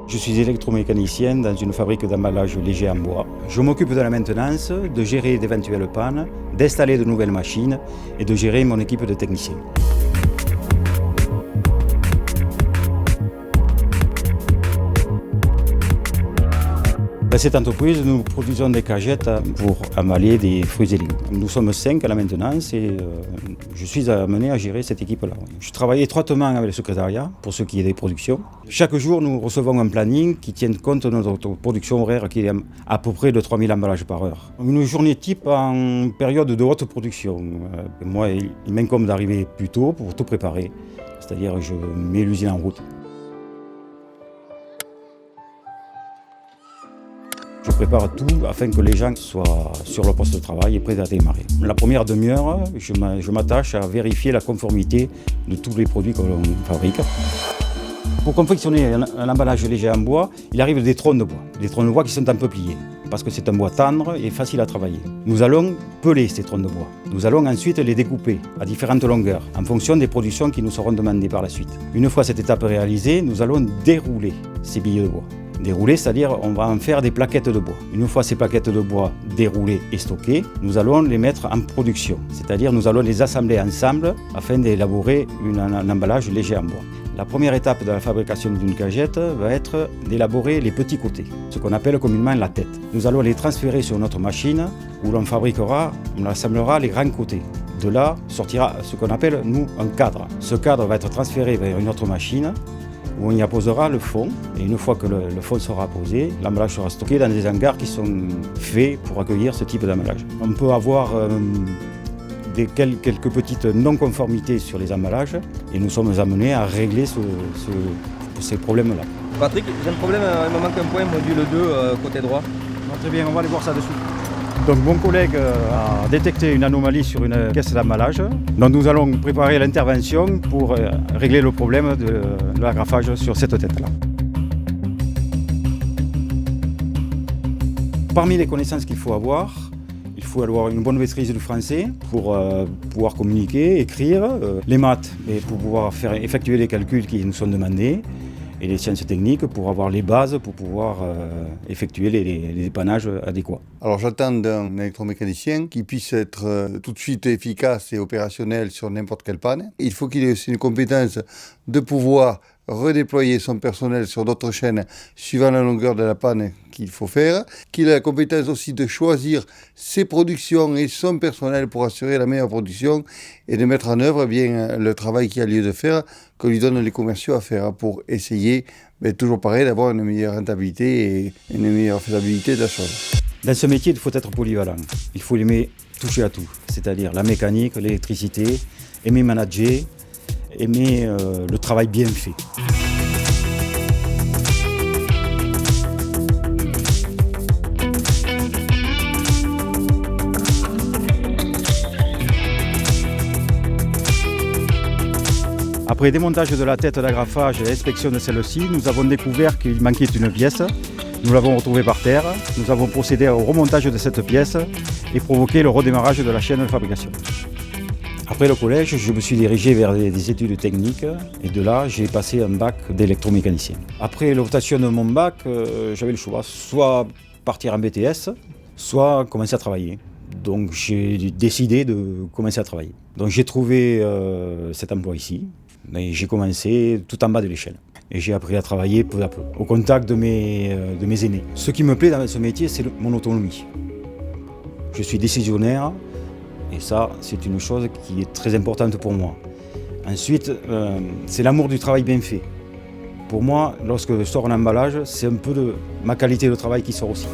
Je suis électromécanicien dans une fabrique d'emballage léger en bois. Je m'occupe de la maintenance, de gérer d'éventuelles pannes, d'installer de nouvelles machines et de gérer mon équipe de techniciens. Dans cette entreprise, nous produisons des cagettes pour emballer des fruits et légumes. Nous sommes 5 à la maintenance et je suis amené à gérer cette équipe-là. Je travaille étroitement avec le secrétariat pour ce qui est des productions. Chaque jour, nous recevons un planning qui tient compte de notre production horaire qui est à peu près de 3000 emballages par heure. Une journée type en période de haute production. Moi, il m'incombe d'arriver plus tôt pour tout préparer. C'est-à-dire que je mets l'usine en route. Je prépare tout afin que les gens soient sur le poste de travail et prêts à démarrer. La première demi-heure, je m'attache à vérifier la conformité de tous les produits que l'on fabrique. Pour confectionner un emballage léger en bois, il arrive des troncs de bois. Des troncs de bois qui sont un peu pliés, parce que c'est un bois tendre et facile à travailler. Nous allons peler ces troncs de bois. Nous allons ensuite les découper à différentes longueurs, en fonction des productions qui nous seront demandées par la suite. Une fois cette étape réalisée, nous allons dérouler ces billes de bois. Dérouler, c'est-à-dire on va en faire des plaquettes de bois. Une fois ces plaquettes de bois déroulées et stockées, nous allons les mettre en production. C'est-à-dire nous allons les assembler ensemble afin d'élaborer un emballage léger en bois. La première étape de la fabrication d'une cagette va être d'élaborer les petits côtés, ce qu'on appelle communément la tête. Nous allons les transférer sur notre machine où on assemblera les grands côtés. De là sortira ce qu'on appelle, nous, un cadre. Ce cadre va être transféré vers une autre machine où on y apposera le fond. Et une fois que le fond sera posé, l'emballage sera stocké dans des hangars qui sont faits pour accueillir ce type d'emballage. On peut avoir quelques petites non-conformités sur les emballages et nous sommes amenés à régler ces problèmes-là. Patrick, j'ai un problème, il me manque un point, module 2, côté droit. Très bien, on va aller voir ça dessus. Donc mon collègue a détecté une anomalie sur une caisse d'emballage. Donc nous allons préparer l'intervention pour régler le problème de l'agrafage sur cette tête-là. Parmi les connaissances qu'il faut avoir une bonne maîtrise du français pour pouvoir communiquer, écrire, les maths pour pouvoir effectuer les calculs qui nous sont demandés, et les sciences techniques pour avoir les bases pour pouvoir effectuer les dépannages adéquats. Alors j'attends d'un électromécanicien qui puisse être tout de suite efficace et opérationnel sur n'importe quelle panne. Il faut qu'il ait aussi une compétence de pouvoir redéployer son personnel sur d'autres chaînes suivant la longueur de la panne qu'il faut faire, qu'il ait la compétence aussi de choisir ses productions et son personnel pour assurer la meilleure production et de mettre en œuvre le travail qu'il a lieu de faire, que lui donnent les commerciaux à faire pour essayer, toujours pareil, d'avoir une meilleure rentabilité et une meilleure faisabilité de la chose. Dans ce métier, il faut être polyvalent. Il faut aimer toucher à tout, c'est-à-dire la mécanique, l'électricité, aimer manager, aimer le travail bien fait. Après démontage de la tête d'agrafage et inspection de celle-ci, nous avons découvert qu'il manquait une pièce. Nous l'avons retrouvée par terre. Nous avons procédé au remontage de cette pièce et provoqué le redémarrage de la chaîne de fabrication. Après le collège, je me suis dirigé vers des études techniques et de là, j'ai passé un bac d'électromécanicien. Après l'obtention de mon bac, j'avais le choix, soit partir en BTS, soit commencer à travailler. Donc j'ai décidé de commencer à travailler. Donc j'ai trouvé cet emploi ici. Et j'ai commencé tout en bas de l'échelle. Et j'ai appris à travailler peu à peu, au contact de mes aînés. Ce qui me plaît dans ce métier, c'est mon autonomie. Je suis décisionnaire et ça, c'est une chose qui est très importante pour moi. Ensuite, c'est l'amour du travail bien fait. Pour moi, lorsque je sors un emballage, c'est un peu de ma qualité de travail qui sort aussi.